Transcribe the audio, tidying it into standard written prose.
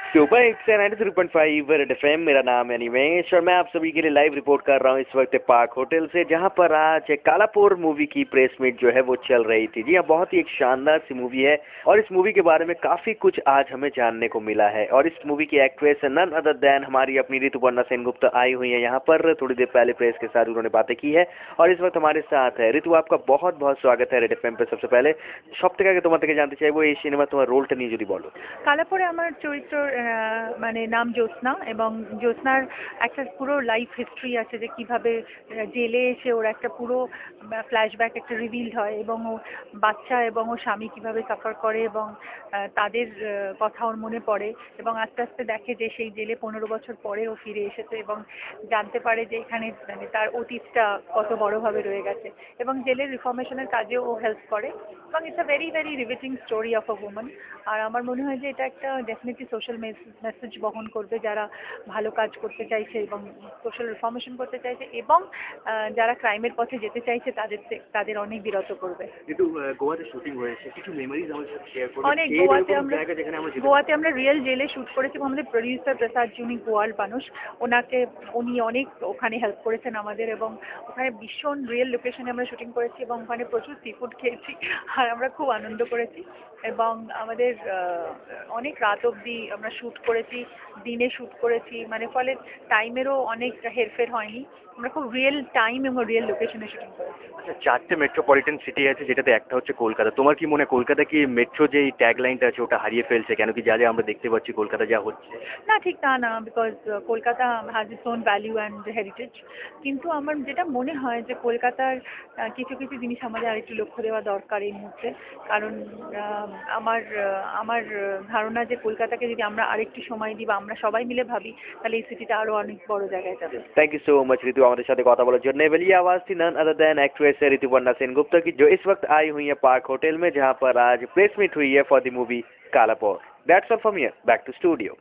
Super hits 93.5 red FM. मेरा नाम है निमेश और मैं आप सभी के लिए लाइव रिपोर्ट कर रहा हूँ इस वक्त पार्क होटल से, जहाँ पर आज कालापुर मूवी की प्रेस मीट जो है वो चल रही थी। जी हाँ, बहुत ही एक शानदार सी मूवी है और इस मूवी के बारे में काफी कुछ आज हमें जानने को मिला है। और इस मूवी की एक्ट्रेस नन अदर देन हमारी अपनी ऋतुपर्णा सेनगुप्त आई हुई है यहाँ पर। थोड़ी देर पहले प्रेस के साथ उन्होंने बातें की है और इस वक्त हमारे साथ है। ऋतु, आपका बहुत बहुत स्वागत है रेड एफएम पे। सबसे पहले সব থেকে আগে তোমার থেকে জানতে চাইবো এই সিনেমা তোমার রোলটা নিয়ে যদি বলো। কালাপুরে আমার চরিত্র মানে নাম জ্যোৎস্না, এবং জ্যোৎস্নার একটা পুরো লাইফ হিস্ট্রি আছে যে কিভাবে জেলে এসে ওর একটা পুরো ফ্ল্যাশব্যাক একটা রিভিল হয়, এবং ও বাচ্চা এবং ও স্বামী কিভাবে সাফার করে এবং তাদের কথা ওর মনে পড়ে, এবং আস্তে আস্তে দেখে যে সেই জেলে 15 বছর পরে ও ফিরে এসেছে এবং জানতে পারে যে এখানে মানে তার অতীতটা কত বড়ভাবে রয়ে গেছে, এবং জেলের রিফর্মেশনের কাজেও ও হেল্প করে। এবং it's a very very riveting story of a women. আর আমার মনে হয় যে এটা একটা ডেফিনেটলি সোশ্যাল মেসেজ বহন করবে, যারা ভালো কাজ করতে চাইছে এবং সোশ্যাল রিফর্মেশন করতে চাইছে, এবং যারা ক্রাইমের পথে যেতে চাইছে তাদের অনেক বিরত করবে। কিন্তু গোয়াতে শুটিং হয়েছে, কিছু মেমোরিজ আমাদের সাথে শেয়ার করুন। অনেক গোয়াতে আমরা রিয়েল জেলে শ্যুট করেছি। আমাদের প্রডিউসার প্রসাদ জি, উনি গোয়ার মানুষ, উনি অনেক ওখানে হেল্প করেছেন আমাদের, এবং ওখানে ভীষণ রিয়েল লোকেশনে আমরা শুটিং করেছি এবং ওখানে প্রচুর সি ফুড খেয়েছি আর আমরা খুব আনন্দ করেছি। এবং আমাদের অনেক রাত অবধি আমরা শ্যুট করেছি, দিনে শ্যুট করেছি, মানে ফলে টাইমেরও অনেক হেরফের হয়নি। আমরা খুব রিয়েল টাইম এবং রিয়েল লোকেশনে শুটিং করেছি। আচ্ছা, 4টে মেট্রোপলিটন সিটি আছে, যেটাতে একটা হচ্ছে কলকাতা। তোমার কি মনে হয় কলকাতা কি মেট্রো যে ট্যাগ লাইনটা আছে ওটা হারিয়ে ফেলছে? কেন কি যা যা আমরা দেখতে পাচ্ছি কলকাতা যা হচ্ছে। না, ঠিক তা না, because Kolkata has its own value and heritage. কিন্তু আমার যেটা মনে হয় যে কলকাতার কিছু কিছু জিনিস আমাদের আরেকটু লক্ষ্য দেওয়া দরকার এই মুহূর্তে। কারণ আমার ধারণা যে কলকাতাকে যদি আমরা আরেকটু সময় দিই বা আমরা সবাই মিলে ভাবি, তাহলে এই সিটিটা আরও অনেক বড় জায়গায় যাবে। Thank you so much Ritu, हमारे साथ কথা বলার জন্য। ये आवाज थी none other than actress Rituparna Sengupta की, जो इस वक्त आई हुई है पार्क होटल में, जहां पर आज प्रेस मीट हुई है for the movie Kalapur. That's all from here, back to studio.